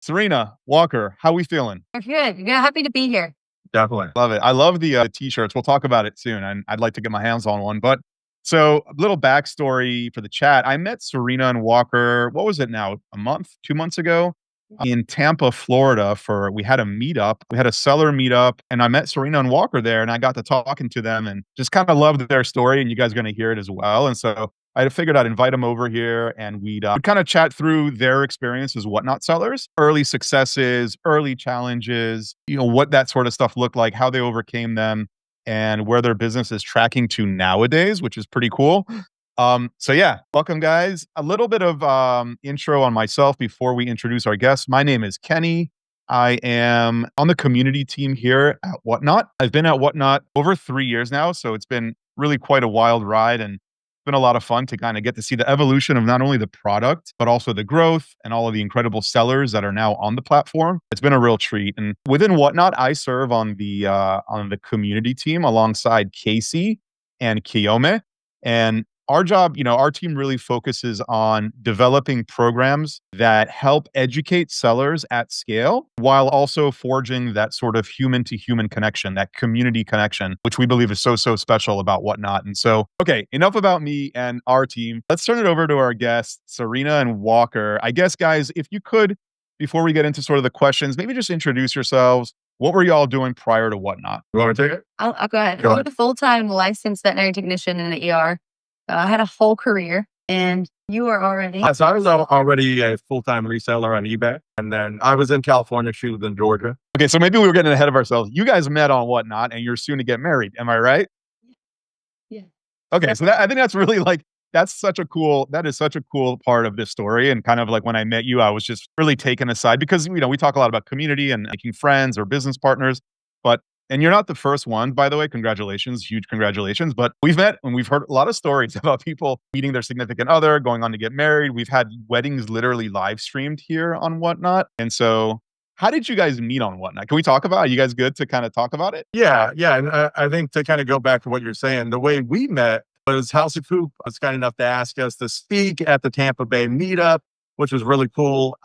Serena Walker, how we feeling? We're good. Yeah, happy to be here. Definitely. Love it. I love the t-shirts. We'll talk about it soon, and I'd like to get my hands on one. But so, a little backstory for the chat. I met Serena and Walker. What was it now? A month, 2 months ago, in Tampa, Florida. We had a meetup. We had a seller meetup, and I met Serena and Walker there, and I got to talking to them, and just kind of loved their story. And you guys are going to hear it as well. And so, I figured I'd invite them over here, and we'd kind of chat through their experience as whatnot sellers, early successes, early challenges, what that sort of stuff looked like, how they overcame them, and where their business is tracking to nowadays, which is pretty cool. So yeah, welcome guys. A little bit of intro on myself before we introduce our guests. My name is Kenny. I am on the community team here at Whatnot. I've been at Whatnot over 3 years now, so it's been really quite a wild ride, and been a lot of fun to kind of get to see the evolution of not only the product, but also the growth and all of the incredible sellers that are now on the platform. It's been a real treat. And within Whatnot, I serve on the community team alongside Casey and Kiyome. And our job, our team really focuses on developing programs that help educate sellers at scale while also forging that sort of human to human connection, that community connection, which we believe is so, so special about Whatnot. And so, okay, enough about me and our team. Let's turn it over to our guests, Serena and Walker. I guess, guys, if you could, before we get into sort of the questions, maybe just introduce yourselves. What were y'all doing prior to Whatnot? You want me to take it? I'll go ahead. Go I'm ahead. a full-time licensed veterinary technician in the ER. I had a whole career, and you are already. So I was already a full-time reseller on eBay. And then I was in California. She was in Georgia. Okay, so maybe we were getting ahead of ourselves. You guys met on Whatnot, and you're soon to get married. Am I right? Yeah. Okay, so I think that's really that is such a cool part of this story. And kind of like when I met you, I was just really taken aside because, we talk a lot about community and making friends or business partners, and you're not the first one, by the way. Congratulations, huge congratulations. But we've met and we've heard a lot of stories about people meeting their significant other, going on to get married. We've had weddings literally live streamed here on Whatnot. And so how did you guys meet on Whatnot? Can we talk about it? Are you guys good to kind of talk about it? Yeah. And I think to kind of go back to what you're saying, the way we met was House of Coop was kind enough to ask us to speak at the Tampa Bay meetup, which was really cool.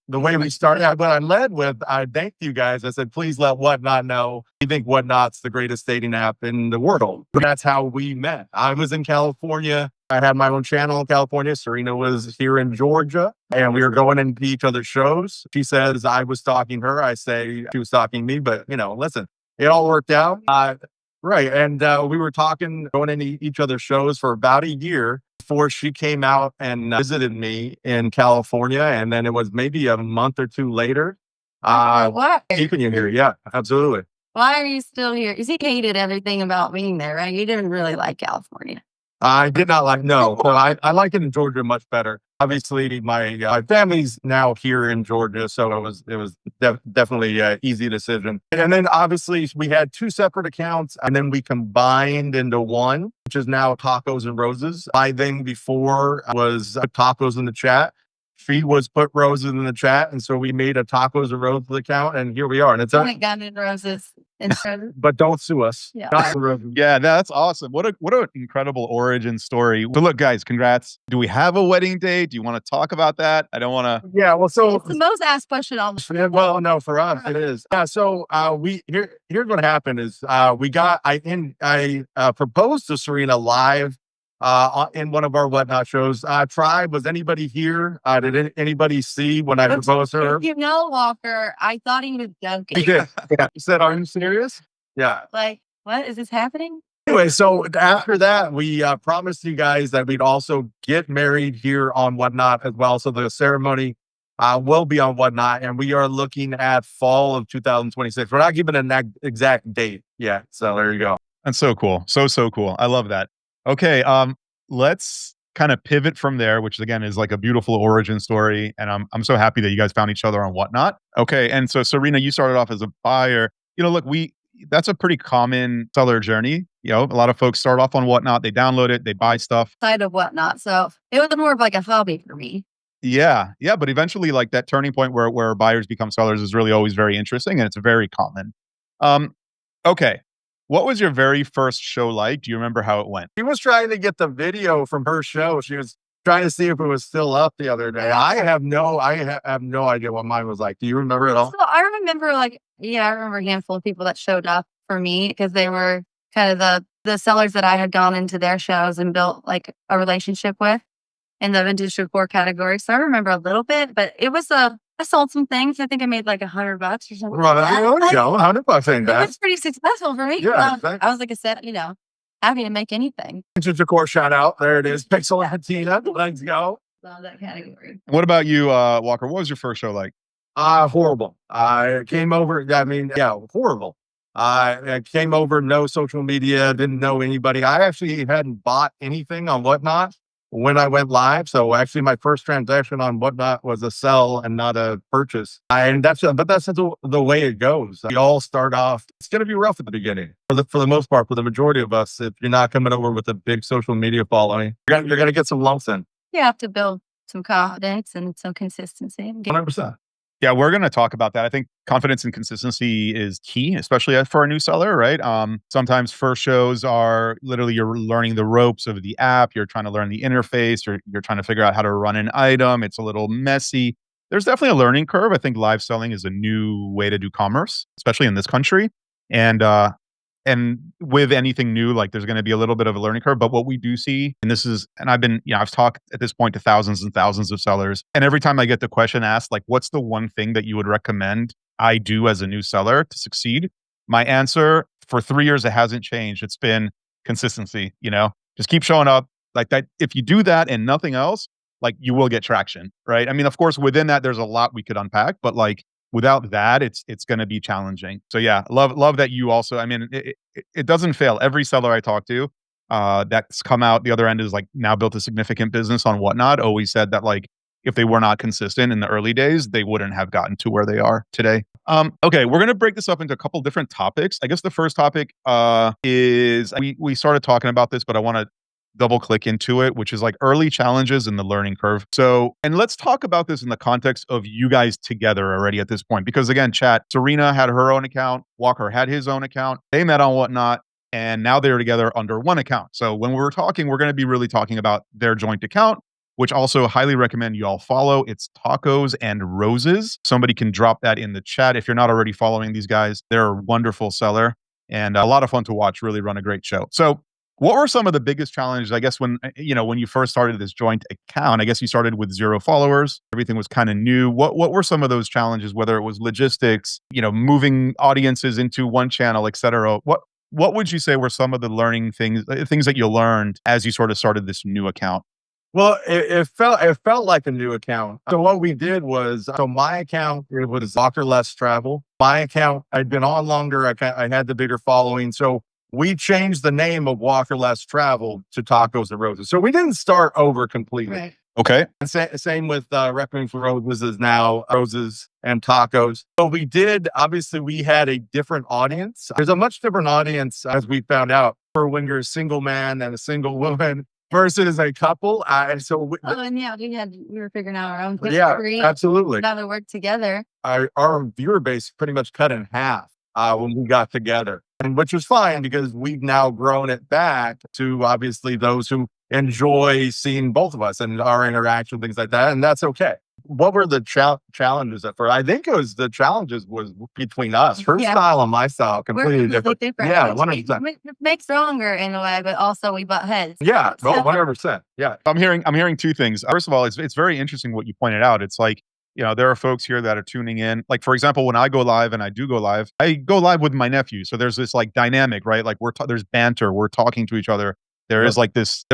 The way we started, what I led with, I thanked you guys. I said, please let Whatnot know we think Whatnot's the greatest dating app in the world. That's how we met. I was in California. I had my own channel in California. Serena was here in Georgia, and we were going into each other's shows. She says I was stalking her. I say she was stalking me, but listen, it all worked out. Right. And we were talking, going into each other's shows for about a year before she came out and visited me in California. And then it was maybe a month or two later. What? Keeping you here. Yeah, absolutely. Why are you still here? Because he hated everything about being there, right? You didn't really like California. I did not like, no, I like it in Georgia much better. Obviously, my family's now here in Georgia, so it was definitely an easy decision. And then obviously we had two separate accounts, and then we combined into one, which is now Tacos and Roses. My thing before was tacos in the chat. She was put roses in the chat, and so we made a Tacos and Roses account, and here we are. And it's Gun and Roses. but don't sue us. Yeah. Yeah, that's awesome. What an incredible origin story. So look, guys, congrats. Do we have a wedding date? Do you want to talk about that? I don't want to. Yeah, well, so It's the most asked question on the yeah, well, no, for us it is. Yeah, so here's what happened is I proposed to Serena live in one of our Whatnot shows. Tribe, was anybody here? Did anybody see when I proposed to her? If Walker, I thought he was joking. He did. Yeah. He said, "Are you serious?" Yeah. Like, what is this happening? Anyway, so after that, we promised you guys that we'd also get married here on Whatnot as well. So the ceremony will be on Whatnot, and we are looking at fall of 2026. We're not giving an exact date yet. So there you go. That's so cool. So cool. I love that. Okay, let's kind of pivot from there, which again is like a beautiful origin story. And I'm so happy that you guys found each other on Whatnot. Okay, and so Serena, you started off as a buyer. Look, that's a pretty common seller journey. A lot of folks start off on Whatnot, they download it, they buy stuff. Side of Whatnot. So it was more of like a hobby for me. Yeah, but eventually, like that turning point where buyers become sellers is really always very interesting, and it's very common. Okay. What was your very first show like? Do you remember how it went? She was trying to get the video from her show. She was trying to see if it was still up the other day. I have no idea what mine was like. Do you remember at all? So I remember I remember a handful of people that showed up for me because they were kind of the sellers that I had gone into their shows and built like a relationship with in the vintage decor category. So I remember a little bit, but it was I sold some things. I think I made like $100 or something. Well, $100 ain't It bad. was pretty successful for me. Yeah, exactly. I was like I said, happy to make anything. Vintage decor shout out. There it is. Pixel Latina. Let's go. Love that category. What about you, Walker? What was your first show like? Horrible. I came over. I mean, yeah, horrible. I came over, no social media, didn't know anybody. I actually hadn't bought anything on Whatnot when I went live. So actually my first transaction on Whatnot was a sell and not a purchase. And that's the way it goes. We all start off, it's going to be rough at the beginning for the most part, for the majority of us. If you're not coming over with a big social media following, you're going to get some lumps in. You have to build some confidence and some consistency. 100%. Yeah, we're going to talk about that. I think confidence and consistency is key, especially for a new seller, right? Sometimes first shows are literally you're learning the ropes of the app. You're trying to learn the interface. You're trying to figure out how to run an item. It's a little messy. There's definitely a learning curve. I think live selling is a new way to do commerce, especially in this country. And with anything new, like there's going to be a little bit of a learning curve. But what we do see, and I've talked at this point to thousands and thousands of sellers. And every time I get the question asked, like, what's the one thing that you would recommend I do as a new seller to succeed? My answer for 3 years, it hasn't changed. It's been consistency, just keep showing up like that. If you do that and nothing else, like you will get traction, right? I mean, of course, within that, there's a lot we could unpack, but like, without that, it's going to be challenging. So yeah, love that you also. I mean, it doesn't fail. Every seller I talk to that's come out the other end is like now built a significant business on Whatnot. Always said that like if they were not consistent in the early days, they wouldn't have gotten to where they are today. Okay, we're gonna break this up into a couple different topics. I guess the first topic is we started talking about this, but I want to double click into it, which is like early challenges in the learning curve. So, and let's talk about this in the context of you guys together already at this point, because again, chat, Serena had her own account, Walker had his own account, they met on Whatnot, and now they're together under one account. So when we're talking, we're going to be really talking about their joint account, which also highly recommend you all follow. It's Tacos and Roses. Somebody can drop that in the chat. If you're not already following these guys, they're a wonderful seller and a lot of fun to watch, really run a great show. So what were some of the biggest challenges, I guess, when you first started this joint account? I guess you started with 0 followers. Everything was kind of new. What were some of those challenges, whether it was logistics, moving audiences into one channel, et cetera? What would you say were some of the learning things that you learned as you sort of started this new account? Well, it felt like a new account. So what we did was, my account, it was Walker Less Travel. My account, I'd been on longer. I had the bigger following. So we changed the name of Walker Less Travel to Tacos and Roses. So we didn't start over completely. Right. Okay. And same with Requiem for Roses is now Roses and Tacos. So we did, obviously we had a different audience. There's a much different audience, as we found out, for when you're a single man and a single woman versus a couple. And so we were figuring out our own yeah, history. absolutely. Now to work together. Our viewer base pretty much cut in half when we got together. And which was fine because we've now grown it back to obviously those who enjoy seeing both of us and our interaction, things like that. And that's okay. What were the challenges at first? I think it was the challenges was between us. Her style and my style completely different. Yeah, 100%. It makes stronger in a way, but also we butt heads. Yeah, 100%. Yeah. I'm hearing two things. First of all, it's very interesting what you pointed out. It's like, there are folks here that are tuning in. Like, for example, when I go live and I do go live, I go live with my nephew. So there's this like dynamic, right? Like there's banter. We're talking to each other. There is like this,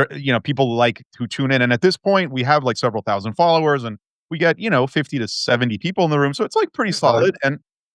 people like who tune in. And at this point, we have like several thousand followers and we get, 50 to 70 people in the room. So it's like pretty solid.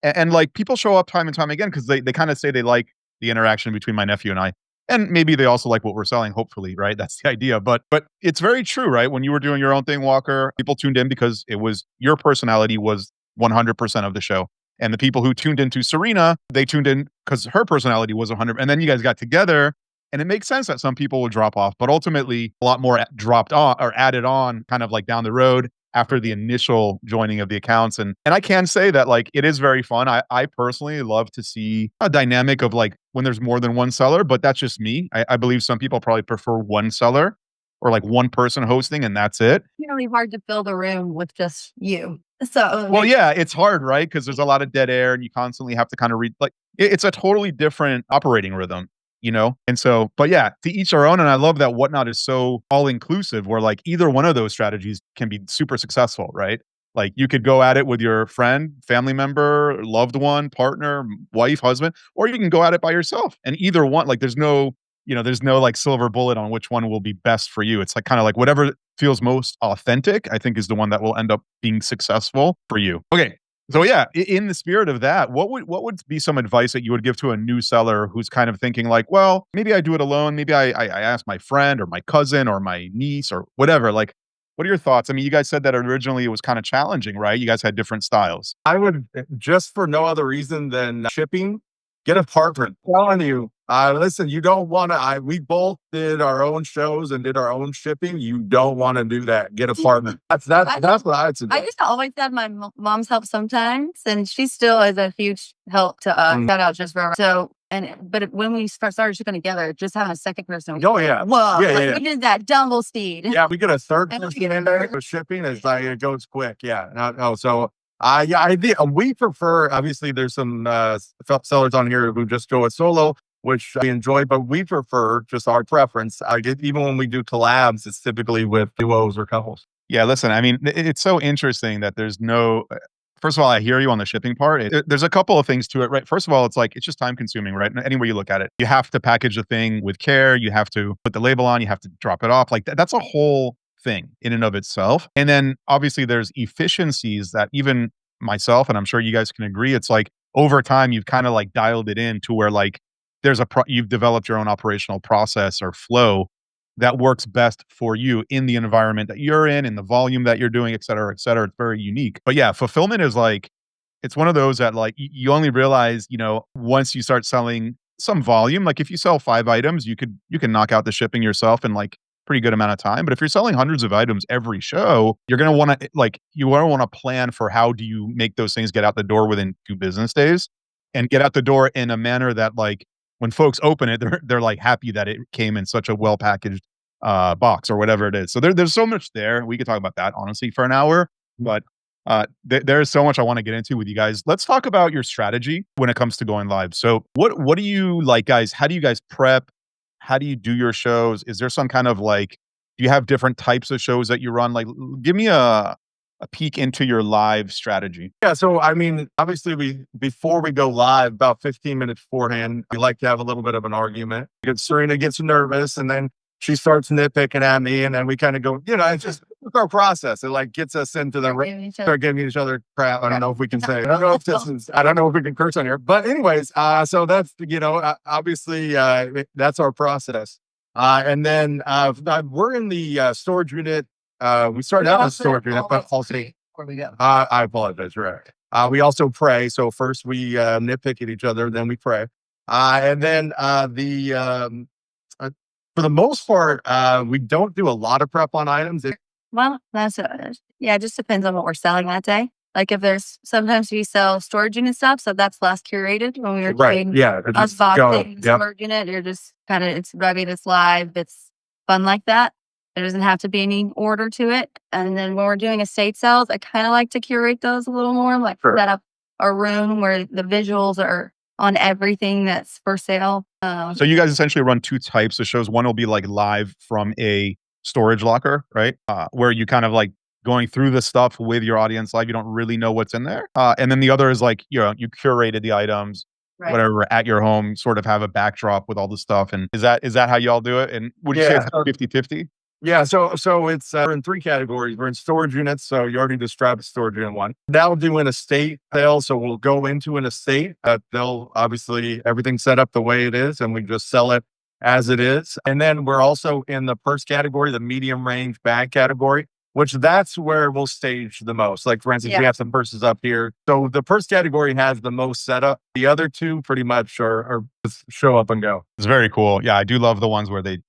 And like people show up time and time again because they kind of say they like the interaction between my nephew and I. And maybe they also like what we're selling, hopefully, right? That's the idea. But it's very true, right? When you were doing your own thing, Walker, people tuned in because it was your personality was 100% of the show. And the people who tuned into Serena, they tuned in because her personality was 100. And then you guys got together. And it makes sense that some people would drop off, but ultimately a lot more dropped on or added on kind of like down the road after the initial joining of the accounts. And I can say that like it is very fun. I personally love to see a dynamic of like when there's more than one seller, but that's just me. I believe some people probably prefer one seller or like one person hosting and that's it. It's really hard to fill the room with just you. So Well, yeah, it's hard, right? Because there's a lot of dead air and you constantly have to kind of read like it's a totally different operating rhythm, you know? And so, but yeah, to each our own. And I love that Whatnot is so all inclusive where like either one of those strategies can be super successful, right? Like you could go at it with your friend, family member, loved one, partner, wife, husband, or you can go at it by yourself. And either one, like there's no like silver bullet on which one will be best for you. It's like kind of like whatever feels most authentic, I think is the one that will end up being successful for you. Okay. So yeah, in the spirit of that, what would be some advice that you would give to a new seller who's kind of thinking like, well, maybe I do it alone, maybe I ask my friend or my cousin or my niece or whatever. Like, what are your thoughts? I mean, you guys said that originally it was kind of challenging, right? You guys had different styles. I would just for no other reason than shipping, get a partner. I'm telling you, listen, you don't want to. We both did our own shows and did our own shipping. You don't want to do that. Get a partner. That's what I'd I suggest. used to always have my mom's help sometimes, and she still is a huge help to us. Shout out just for her. So, but when we started shipping together, just having a second person. Oh yeah, Whoa, yeah, like yeah. we did that double speed. Yeah, we get a third And person in there for shipping. It's like it goes quick. Yeah. No, so we prefer. Obviously, there's some sellers on here who just go it solo, which we enjoy, but we prefer just our preference. I get even when we do collabs, it's typically with duos or couples. Yeah, listen, I mean, it's so interesting that there's no first of all, I hear you on the shipping part. There's a couple of things to it, right? First of all, it's like it's just time consuming, right? Any way you look at it, you have to package the thing with care. You have to put the label on. You have to drop it off. Like that's a whole thing in and of itself. And then obviously there's efficiencies that even myself, and I'm sure you guys can agree, it's like over time you've kind of like dialed it in to where like you've developed your own operational process or flow that works best for you in the environment that you're in the volume that you're doing, et cetera, et cetera. It's very unique. But yeah, fulfillment is like, it's one of those that like you only realize, once you start selling some volume, like if you sell 5 items, you can knock out the shipping yourself in like pretty good amount of time. But if you're selling hundreds of items every show, you're going to want to plan for how do you make those things get out the door within 2 business days and get out the door in a manner that like when folks open it, they're like happy that it came in such a well packaged box or whatever it is. So there's so much there. We could talk about that honestly for an hour, but there's so much I want to get into with you guys. Let's talk about your strategy when it comes to going live. So what do you like, guys? How do you guys prep? How do you do your shows? Is there some kind of like, do you have different types of shows that you run? Like, give me a peek into your live strategy. Yeah, so I mean, obviously, before we go live, about 15 minutes beforehand, we like to have a little bit of an argument because Serena gets nervous, and then she starts nitpicking at me, and then we kind of go, it's just our process. It like gets us into the start giving each other crap. I don't know if we can say. I don't know if we can curse on here, but anyways, so that's obviously that's our process, and then we're in the storage unit. We started out as storage unit, but also where we go. I apologize. Right. We also pray. So first we nitpick at each other, then we pray, and then for the most part, we don't do a lot of prep on items. Well, it just depends on what we're selling that day. Like if sometimes we sell storage unit stuff, so that's less curated when we were doing us boxing storage unit. You're just kind of, it's rugged, it's live, it's fun like that. There doesn't have to be any order to it. And then when we're doing estate sales, I kind of like to curate those a little more, like set up a room where the visuals are on everything that's for sale. So you guys essentially run 2 types of shows. One will be like live from a storage locker, right? Where you kind of like going through the stuff with your audience live. You don't really know what's in there. And then the other is like, you curated the items, whatever at your home, sort of have a backdrop with all the stuff. And is that how y'all do it? And would you say it's 50-50? Yeah, so it's we're in 3 categories. We're in storage units, so you already described the storage unit one. Now do an estate sale, so we'll go into an estate. They'll obviously everything set up the way it is, and we just sell it as it is. And then we're also in the purse category, the medium range bag category, which that's where we'll stage the most. Like for instance, we have some purses up here. So the purse category has the most setup. The other 2 pretty much are just show up and go. It's very cool. Yeah, I do love the ones where they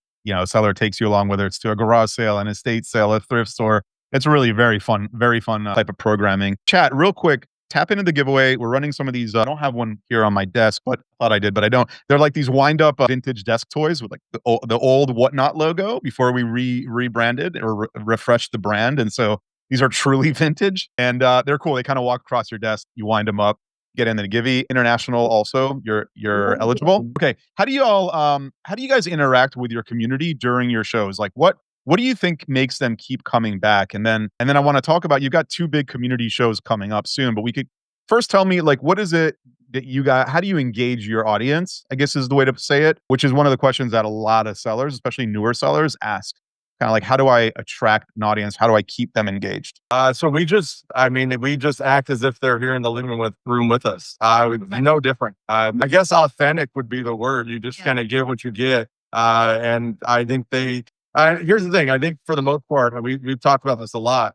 seller takes you along, whether it's to a garage sale, an estate sale, a thrift store. It's really very fun type of programming. Chat, real quick, tap into the giveaway. We're running some of these. I don't have one here on my desk, but I thought I did, but I don't. They're like these wind up vintage desk toys with like the old Whatnot logo before we rebranded or refreshed the brand. And so these are truly vintage, and they're cool. They kind of walk across your desk. You wind them up, get in the Givey International. Also, you're eligible. Okay, how do you all how do you guys interact with your community during your shows? Like what do you think makes them keep coming back? And then I want to talk about, you've got two big community shows coming up soon, but we could first tell me, like, what is it that you got? How do you engage your audience? I guess is the way to say it, which is one of the questions that a lot of sellers, especially newer sellers, ask. Kind of like, how do I attract an audience? How do I keep them engaged? So we just act as if they're here in the room with us. No different. I guess authentic would be the word. You just kind of get what you get. And I think here's the thing. I think for the most part, we've talked about this a lot.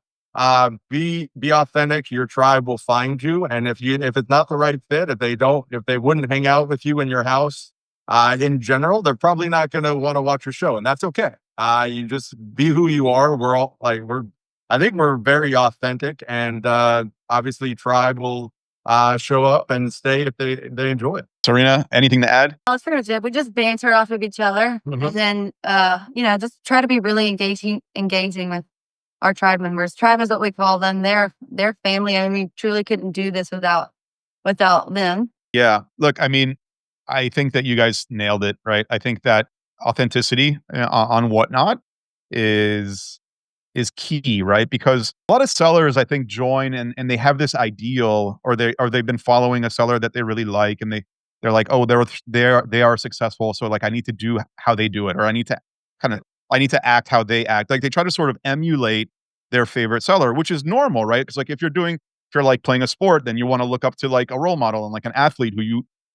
Be authentic. Your tribe will find you. And if it's not the right fit, if they wouldn't hang out with you in your house, in general, they're probably not going to want to watch your show, and that's okay. You just be who you are. I think we're very authentic, and obviously tribe will show up and stay if they enjoy it. Serena, anything to add? Well, it's pretty much it. We just banter off of each other, and then just try to be really engaging with our tribe members. Tribe is what we call them. They're family. I mean, we truly couldn't do this without them. Yeah. Look, I mean, I think that you guys nailed it, right? I think that authenticity on Whatnot is key, right? Because a lot of sellers, I think, join and they have this ideal, or they've been following a seller that they really like, and they're like, oh, they are successful, so like I need to do how they do it, or I need to act how they act. Like they try to sort of emulate their favorite seller, which is normal, right? Because like if you're like playing a sport, then you want to look up to like a role model and like an athlete who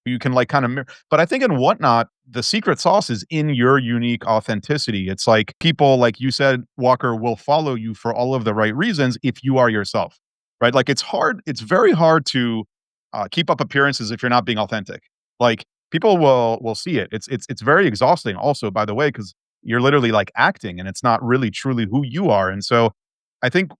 you can like kind of mirror. But I think in Whatnot, the secret sauce is in your unique authenticity. It's like people, like you said, Walker, will follow you for all of the right reasons if you are yourself, right? Like it's very hard to keep up appearances if you're not being authentic. Like people will see it. It's very exhausting also, by the way, because you're literally like acting and it's not really truly who you are. And so I think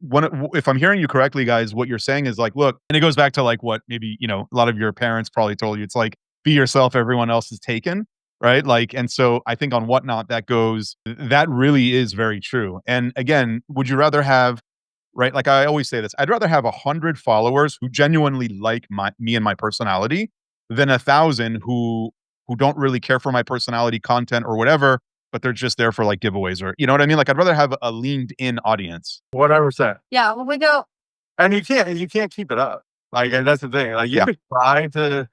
if I'm hearing you correctly, guys, what you're saying is like, look, and it goes back to like what maybe, a lot of your parents probably told you. It's like, be yourself, everyone else is taken, right? Like, and so I think on Whatnot, that really is very true. And again, would you rather have, right? Like I always say this, I'd rather have 100 followers who genuinely like me and my personality than 1,000 who don't really care for my personality, content, or whatever, but they're just there for like giveaways, or you know what I mean? Like I'd rather have a leaned in audience. 100%. Yeah, when we go, And you can't keep it up. Like, and that's the thing. Like you could try to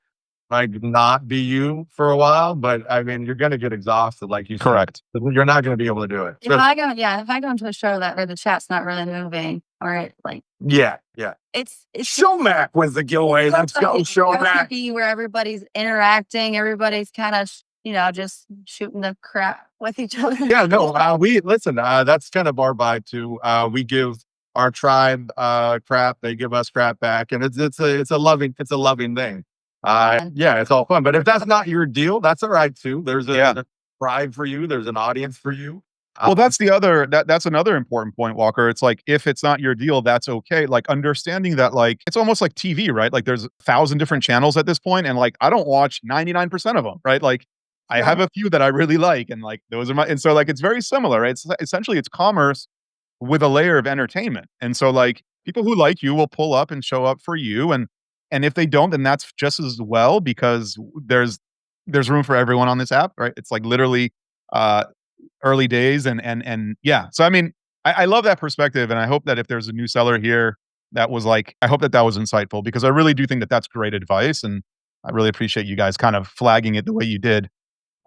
like not be you for a while, but I mean, you're going to get exhausted. Like you said. Correct. You're not going to be able to do it. if I go into a show where the chat's not really moving, or like Yeah. it's Show Mac wins the giveaway. Let's go, Show Mac. where everybody's interacting, everybody's kind of just shooting the crap with each other. Yeah, no, that's kind of our vibe too. We give our tribe crap, they give us crap back, and it's a loving thing. It's all fun. But if that's not your deal, that's all right too. There's a tribe for you, there's an audience for you. Well, that's another important point, Walker. It's like, if it's not your deal, that's okay. Like understanding that, like, it's almost like TV, right? Like there's 1,000 different channels at this point, and like I don't watch 99% of them, right? Like I have a few that I really like, and like those are and so like it's very similar, right? It's essentially it's commerce with a layer of entertainment. And so like people who like you will pull up and show up for you, and if they don't, then that's just as well, because there's room for everyone on this app, right? It's like literally early days, and yeah. So I mean, I love that perspective, and I hope that if there's a new seller here that was like, I hope that was insightful, because I really do think that that's great advice, and I really appreciate you guys kind of flagging it the way you did.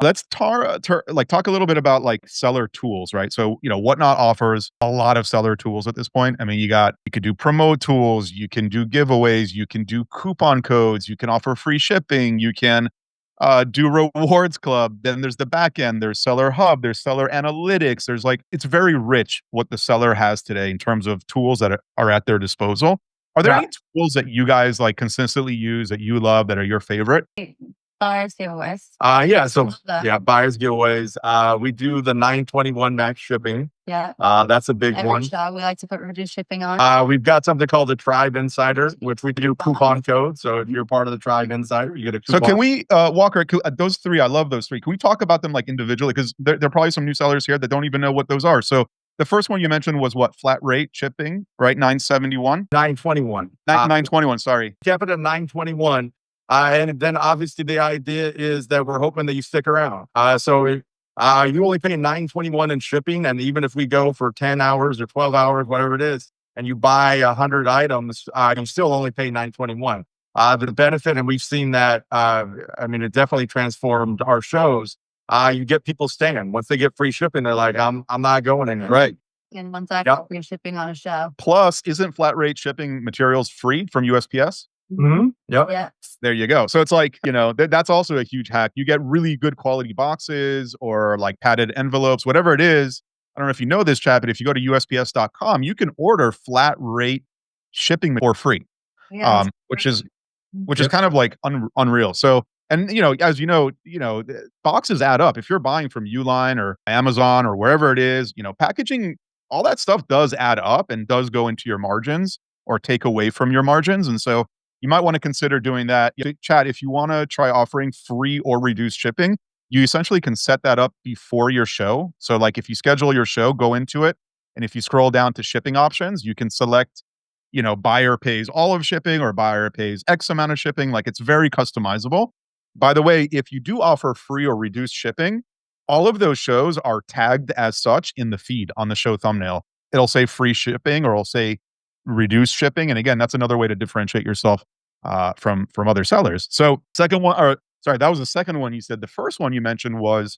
Let's talk a little bit about like seller tools, right? So, Whatnot offers a lot of seller tools at this point. I mean, you could do promo tools, you can do giveaways, you can do coupon codes, you can offer free shipping, you can do rewards club. Then there's the back end, there's seller hub, there's seller analytics. There's like, it's very rich what the seller has today in terms of tools that are at their disposal. Are there any tools that you guys like consistently use that you love that are your favorite? buyers giveaways. Yeah. So Love that. yeah, buyers giveaways. We do the 921 max shipping. Yeah. That's a big Every one. show we like to put reduced shipping on. We've got something called the Tribe Insider, which we do coupon code. So if you're part of the Tribe Insider, you get a coupon. So can we, Walker, those three, I love those three. Can we talk about them like individually? Because there are probably some new sellers here that don't even know what those are. So the first one you mentioned was what? Flat rate shipping, right? 971? 921. 921, sorry. Kept it at 921. And then obviously the idea is that we're hoping that you stick around. So you only pay 921 in shipping. And even if we go for 10 hours or 12 hours, whatever it is, and you buy 100 items, you still only pay 921. The benefit, and we've seen that, it definitely transformed our shows. You get people staying. Once they get free shipping, they're like, I'm not going anywhere. Right. And once I got free shipping on a show. Plus, isn't flat rate shipping materials free from USPS? Mm-hmm. Yep. Yeah. There you go. So it's like, that's also a huge hack. You get really good quality boxes or like padded envelopes, whatever it is. I don't know if you know this, chat, but if you go to USPS.com, you can order flat rate shipping for free, Yeah. which is kind of like unreal. So, and as the boxes add up. If you're buying from Uline or Amazon or wherever it is, packaging, all that stuff does add up and does go into your margins or take away from your margins. And so you might want to consider doing that. Chad, if you want to try offering free or reduced shipping, you essentially can set that up before your show. So like if you schedule your show, go into it. And if you scroll down to shipping options, you can select, buyer pays all of shipping or buyer pays X amount of shipping. Like it's very customizable. By the way, if you do offer free or reduced shipping, all of those shows are tagged as such in the feed on the show thumbnail. It'll say free shipping or it'll say reduced shipping. And again, that's another way to differentiate yourself from other sellers. So second one, or sorry, that was the second one you said. The first one you mentioned was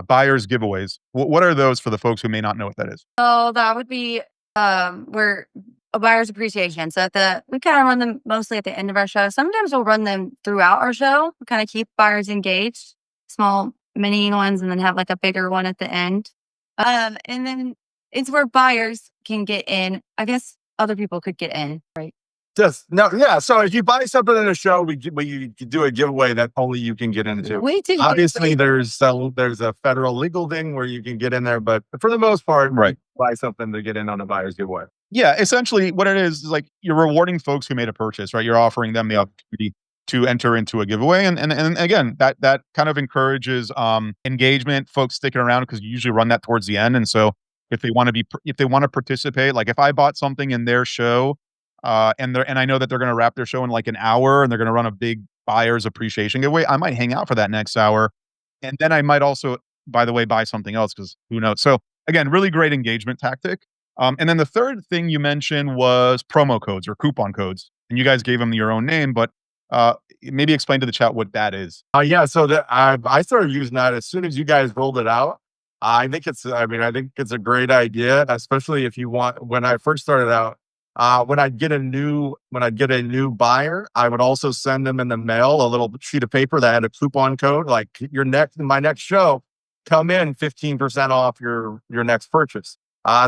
buyers giveaways. What are those for the folks who may not know what that is? So that would be we're a buyer's appreciation. So we kind of run them mostly at the end of our show. Sometimes we'll run them throughout our show. We kind of keep buyers engaged, small mini ones, and then have like a bigger one at the end. And then it's where buyers can get in. I guess other people could get in, right? So if you buy something in a show, we do a giveaway that only you can get into. We do. Obviously, there's a federal legal thing where you can get in there, but for the most part, right, buy something to get in on a buyer's giveaway. Yeah, essentially what it is like you're rewarding folks who made a purchase, right? You're offering them the opportunity to enter into a giveaway, and again, that kind of encourages engagement, folks sticking around because you usually run that towards the end, and so if they want to participate, like if I bought something in their show. And I know that they're going to wrap their show in like an hour and they're going to run a big buyer's appreciation giveaway. I might hang out for that next hour. And then I might also, by the way, buy something else because who knows? So again, really great engagement tactic. And then the third thing you mentioned was promo codes or coupon codes. And you guys gave them your own name, but maybe explain to the chat what that is. So I started using that as soon as you guys rolled it out. I think it's a great idea, especially if you want, when I first started out, when I'd get a new buyer, I would also send them in the mail a little sheet of paper that had a coupon code, like my next show, come in 15% off your next purchase.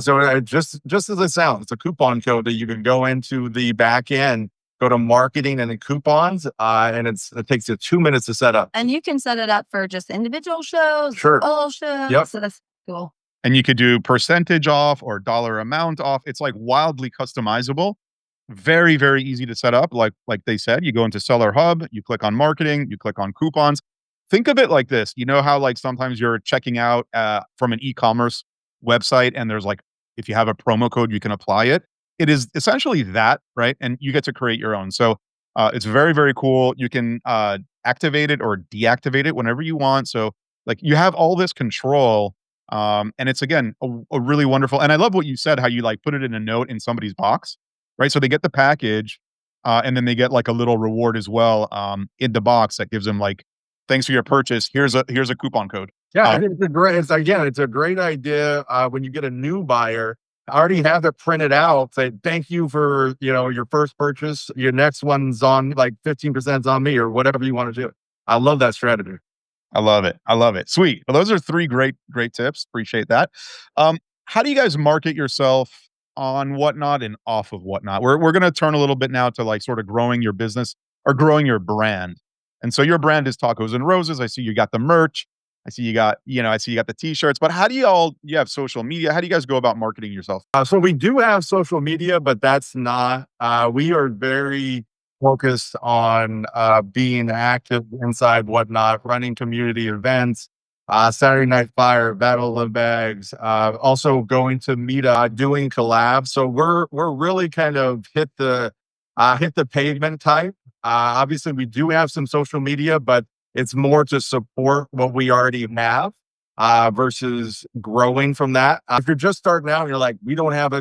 So just as it sounds, it's a coupon code that you can go into the back end, go to marketing and then coupons, and it takes you 2 minutes to set up. And you can set it up for just individual shows, sure, all shows. Yep. So that's cool. And you could do percentage off or dollar amount off. It's like wildly customizable. Very, very easy to set up. Like they said, you go into Seller Hub, you click on marketing, you click on coupons. Think of it like this. You know how like sometimes you're checking out from an e-commerce website and there's like, if you have a promo code, you can apply it. It is essentially that, right? And you get to create your own. So it's very, very cool. You can activate it or deactivate it whenever you want. So like you have all this control. And it's again a really wonderful, and I love what you said, how you like put it in a note in somebody's box, right? So they get the package, and then they get like a little reward as well in the box that gives them like, thanks for your purchase. Here's a coupon code. Yeah, it's a great idea. When you get a new buyer, I already have it printed out. Say thank you for your first purchase. Your next one's on like 15% on me or whatever you want to do. I love that strategy. I love it. Sweet. Well, those are three great tips. Appreciate that. How do you guys market yourself on Whatnot and off of Whatnot? We're going to turn a little bit now to like sort of growing your business or growing your brand. And so your brand is Tacos and Roses. I see you got the merch. I see you got the t-shirts, but how do you have social media? How do you guys go about marketing yourself? So we do have social media, but that's not, we are very focused on being active inside Whatnot, running community events, Saturday Night Fire, Battle of the Bags, also going to meet doing collabs. So we're really kind of hit the pavement type. Obviously we do have some social media, but it's more to support what we already have versus growing from that. If you're just starting out, and you're like, you don't have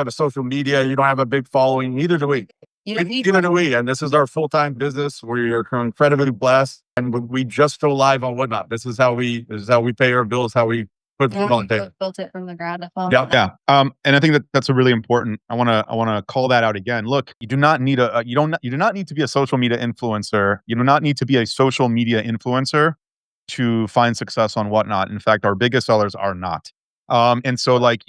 a social media, you don't have a big following, neither do we. Neither do we. And this is our full-time business. We're incredibly blessed, and we just go live on Whatnot. This is how we pay our bills. How we put food on the table. Built it from the ground up. Yeah. And I think that's a really important. I want to call that out again. Look, you do not need you do not need to be a social media influencer. You do not need to be a social media influencer to find success on Whatnot. In fact, our biggest sellers are not. And so like,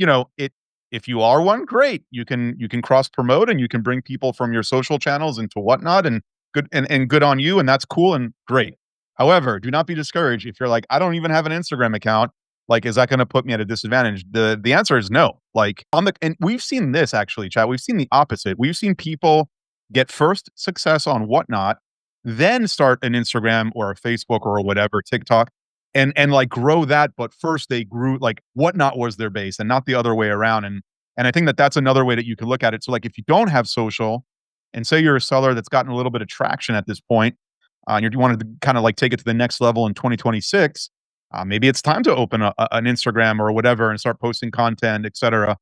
if you are one, great. You can cross promote and you can bring people from your social channels into Whatnot, and good on you, and that's cool and great. However, do not be discouraged if you're like, I don't even have an Instagram account. Like, is that going to put me at a disadvantage? The answer is no. Like and we've seen this actually, Chad. We've seen the opposite. We've seen people get first success on Whatnot, then start an Instagram or a Facebook or whatever, TikTok, and like grow that. But first they grew, like, Whatnot was their base and not the other way around. And I think that's another way that you can look at it. So like, if you don't have social, and say you're a seller that's gotten a little bit of traction at this point, and you wanted to kind of like take it to the next level in 2026, maybe it's time to open an Instagram or whatever and start posting content, etc.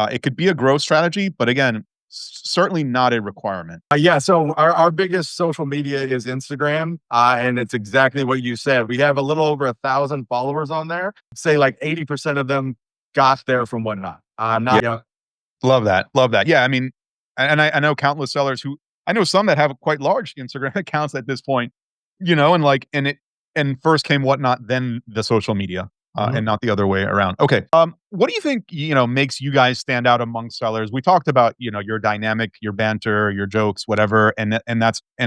It could be a growth strategy, but again, certainly not a requirement. Yeah. So our biggest social media is Instagram. And it's exactly what you said. We have a little over 1,000 followers on there. Say like 80% of them got there from Whatnot. Love that. Love that. Yeah. I mean, and I know countless sellers I know some that have quite large Instagram accounts at this point, and like, and first came Whatnot, then the social media, and not the other way around. Okay. What do you think, makes you guys stand out among sellers? We talked about, your dynamic, your banter, your jokes, whatever, and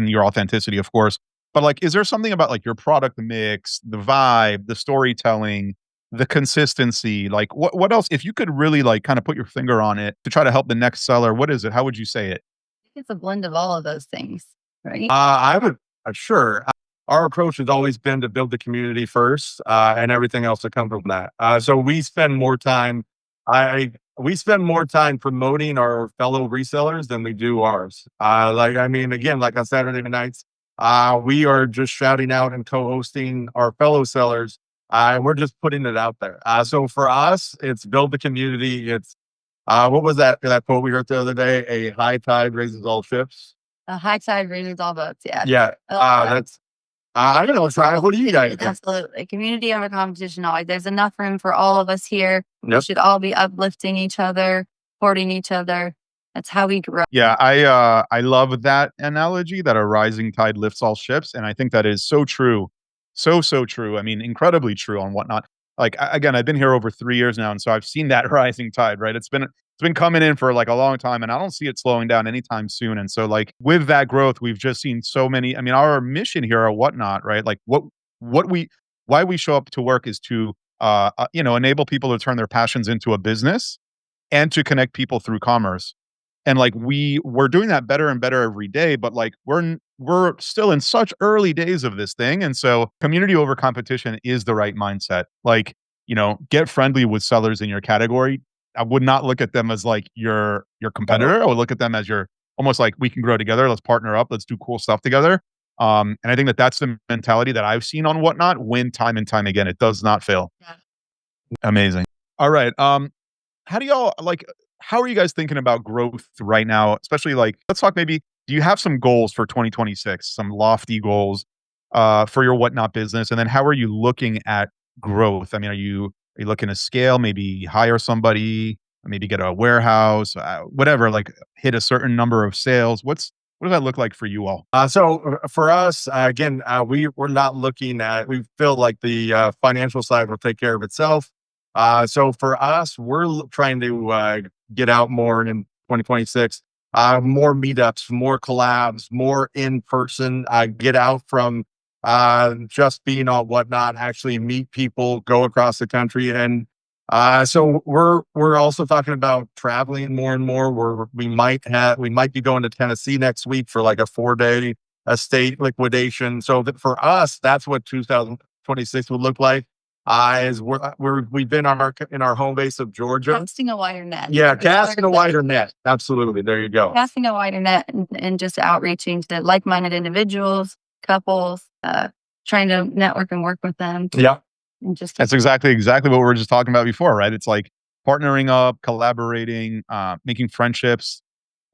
your authenticity, of course. But like, is there something about like your product mix, the vibe, the storytelling, the consistency? Like, what else? If you could really like kind of put your finger on it to try to help the next seller, what is it? How would you say it? It's a blend of all of those things, right? I would, sure. Our approach has always been to build the community first, and everything else to come from that. So we spend more time. We spend more time promoting our fellow resellers than we do ours. Again, like on Saturday nights, we are just shouting out and co-hosting our fellow sellers. And we're just putting it out there. So for us, it's build the community. It's what was that quote we heard the other day? A high tide raises all ships. A high tide raises all boats. Yeah. Yeah. That's. I don't know. What do you guys think? Absolutely. Community over competition always. There's enough room for all of us here. Yep. We should all be uplifting each other, supporting each other. That's how we grow. Yeah, I love that analogy that a rising tide lifts all ships, and I think that is so true, so true. I mean, incredibly true on Whatnot. Like, again, I've been here over 3 years now, and so I've seen that rising tide. Right, it's been coming in for like a long time, and I don't see it slowing down anytime soon. And so, like, with that growth, we've just seen so many. I mean, our mission here at Whatnot, right? Like, why we show up to work is to enable people to turn their passions into a business and to connect people through commerce. And like, we're doing that better and better every day, but like, we're still in such early days of this thing. And so community over competition is the right mindset. Like, get friendly with sellers in your category. I would not look at them as like your competitor. I would look at them as your, almost like, we can grow together. Let's partner up. Let's do cool stuff together. And I think that's the mentality that I've seen on Whatnot win time and time again. It does not fail. Yeah. Amazing. All right. How do y'all like? How are you guys thinking about growth right now? Especially like, let's talk maybe, do you have some goals for 2026, some lofty goals for your Whatnot business? And then how are you looking at growth? I mean, are you looking to scale, maybe hire somebody, maybe get a warehouse, whatever, like hit a certain number of sales? What does that look like for you all? So for us, again, we're not looking at, we feel like the financial side will take care of itself. So for us, we're trying to get out more in 2026, more meetups, more collabs, more in person, get out from just being on Whatnot, actually meet people, go across the country. And so we're also talking about traveling more and more. We might be going to Tennessee next week for like a 4-day estate liquidation. So that for us, that's what 2026 would look like. Is we've been in our home base of Georgia. Casting a wider net. Yeah, casting a wider net. Absolutely. There you go. Casting a wider net and just outreaching to like-minded individuals, couples, trying to network and work with them. Yeah. And just That's exactly what we were just talking about before, right? It's like partnering up, collaborating, making friendships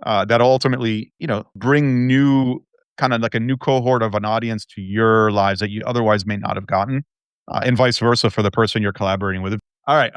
that ultimately, bring new kind of like a new cohort of an audience to your lives that you otherwise may not have gotten, and vice versa for the person you're collaborating with. All right.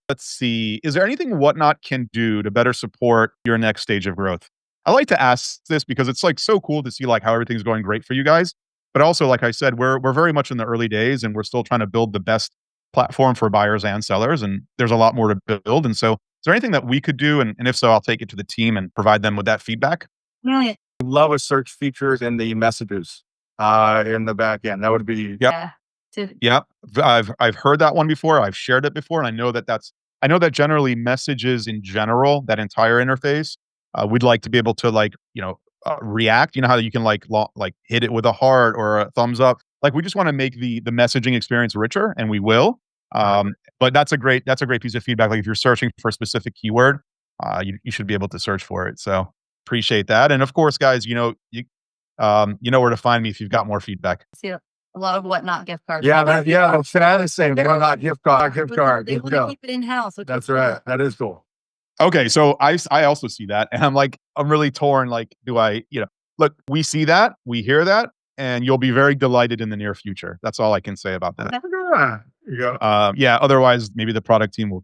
Let's see. Is there anything Whatnot can do to better support your next stage of growth? I like to ask this because it's like so cool to see like how everything's going great for you guys. But also, like I said, we're very much in the early days and we're still trying to build the best platform for buyers and sellers. And there's a lot more to build. And so is there anything that we could do? And if so, I'll take it to the team and provide them with that feedback. really, Love a search features in the messages in the back end. That would be yeah. Yeah, I've heard that one before. I've shared it before, and I know that generally messages in general, that entire interface, we'd like to be able to react. You know how you can like hit it with a heart or a thumbs up. Like we just want to make the messaging experience richer, and we will. But that's a great piece of feedback. Like if you're searching for a specific keyword, you should be able to search for it. So appreciate that. And of course, guys, you know where to find me if you've got more feedback. See a lot of Whatnot gift cards. yeah, that's the same. They're not gift card. They want to keep it in house. That's right. That is cool. Okay, so I also see that, and I'm really torn. Like, do I, look, we see that, we hear that, and you'll be very delighted in the near future. That's all I can say about that. There you go. Yeah. Otherwise, maybe the product team will,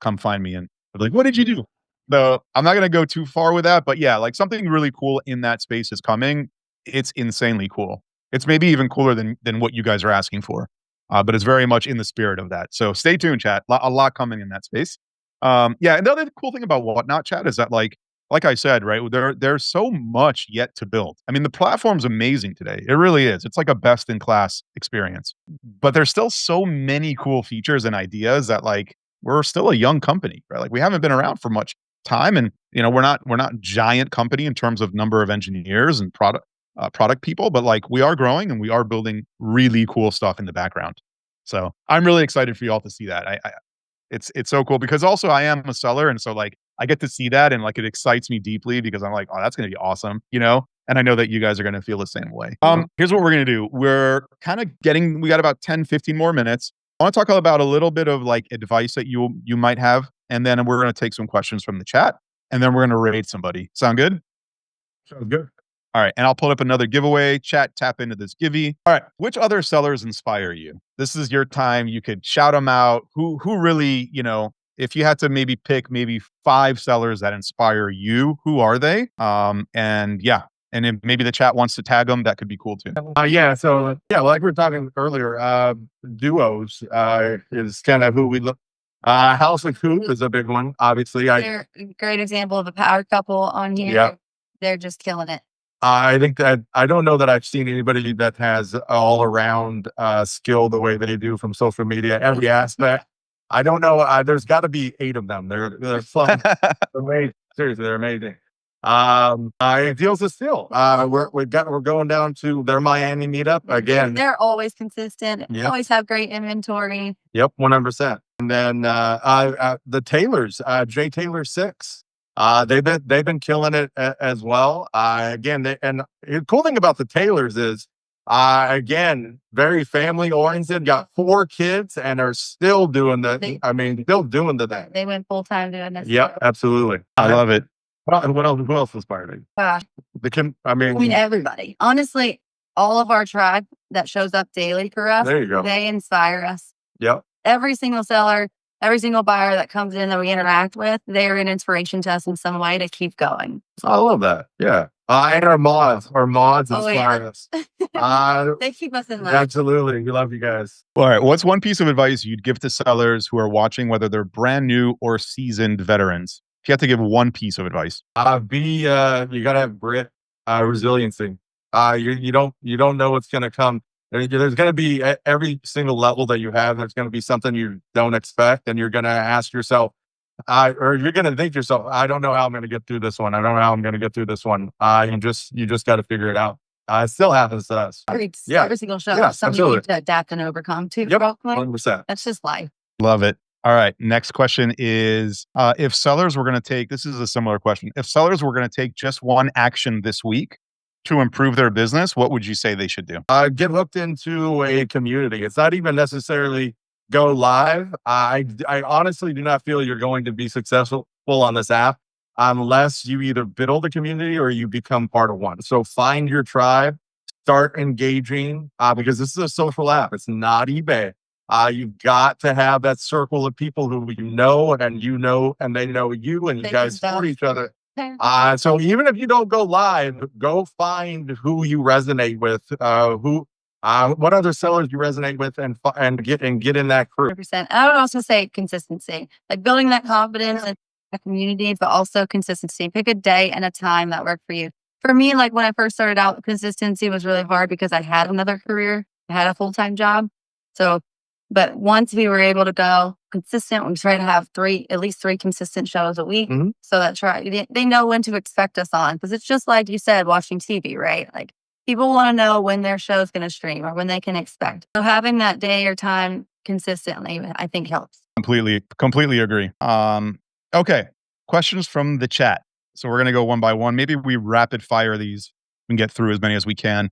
come find me and be like, "What did you do?" So I'm not gonna go too far with that, but yeah, like something really cool in that space is coming. It's insanely cool. It's maybe even cooler than what you guys are asking for, but it's very much in the spirit of that. So stay tuned, chat. A lot coming in that space. Yeah, and the other cool thing about Whatnot, chat, is that like I said, right, there's so much yet to build. I mean, the platform's amazing today. It really is. It's like a best in class experience. But there's still so many cool features and ideas that like we're still a young company, right? Like we haven't been around for much time, and we're not giant company in terms of number of engineers and product people, but like we are growing and we are building really cool stuff in the background. So I'm really excited for you all to see that. It's so cool because also I am a seller, and so like I get to see that and like it excites me deeply because I'm like, oh, that's gonna be awesome, And I know that you guys are gonna feel the same way. Here's what we're gonna do. We got about 10, 15 more minutes. I want to talk about a little bit of like advice that you might have, and then we're gonna take some questions from the chat, and then we're gonna rate somebody. Sound good? Sounds good. All right, and I'll pull up another giveaway. Chat, tap into this givey. All right, which other sellers inspire you? This is your time. You could shout them out. Who really, if you had to maybe pick maybe 5 sellers that inspire you, who are they? And yeah, and if maybe the chat wants to tag them, that could be cool too. Yeah. So yeah, like we were talking earlier, duos is kind of who we look. House of Coop is a big one. Obviously, They're a great example of a power couple on here. Yeah. They're just killing it. I think that I don't know that I've seen anybody that has all around skill the way they do from social media, every aspect. I don't know. There's got to be 8 of them. They're fun. They're amazing. Seriously, they're amazing. Deals is still. We're going down to their Miami meetup again. They're always consistent. Yep. Always have great inventory. Yep, 100%. And then the Taylors, J Taylor 6. They've been killing it as well. Again, and the cool thing about the Taylors is, again, very family oriented. Got 4 kids and are still doing the thing. They went full time doing this. Yep, absolutely. I love it. Who else inspired me? Gosh, I mean, everybody. Honestly, all of our tribe that shows up daily for us, there you go. They inspire us. Yep. Every single seller, every single buyer that comes in that we interact with, they are an inspiration to us in some way to keep going. I love that. Yeah. And our mods inspire us. They keep us in line. Absolutely. We love you guys. All right. What's one piece of advice you'd give to sellers who are watching, whether they're brand new or seasoned veterans? If you had to give one piece of advice, you gotta have grit, resiliency. You don't know what's gonna come. There's going to be at every single level that you have, there's going to be something you don't expect. And you're going to ask yourself, or you're going to think to yourself, I don't know how I'm going to get through this one. I don't know how I'm going to get through this one. You just got to figure it out. It still happens to us. Yeah. Every single show, Yeah, something you absolutely. need to adapt and overcome to. Yep. real quick. 100%. That's just life. Love it. All right. Next question is if sellers were going to take, this is a similar question. If sellers were going to take just one action this week to improve their business, what would you say they should do? Get hooked into a community. It's not even necessarily go live. I honestly do not feel you're going to be successful on this app unless you either build a community or you become part of one. So find your tribe, start engaging because this is a social app. It's not eBay. You've got to have that circle of people who you know, and they know you, and you guys support each other. So even if you don't go live, go find who you resonate with, what other sellers you resonate with, and get in that crew. 100%. I would also say consistency, like building that confidence in a community, but also consistency. Pick a day and a time that worked for you. For me, like when I first started out, consistency was really hard because I had another career, I had a full-time job. So, but once we were able to go consistent, we try to have at least three consistent shows a week. Mhm. So that's right. They know when to expect us on, because it's just like you said, watching TV, right? Like people want to know when their show's going to stream or when they can expect. So having that day or time consistently, I think helps. Completely agree. Okay. Questions from the chat. So we're going to go one by one. Maybe we rapid fire these and get through as many as we can.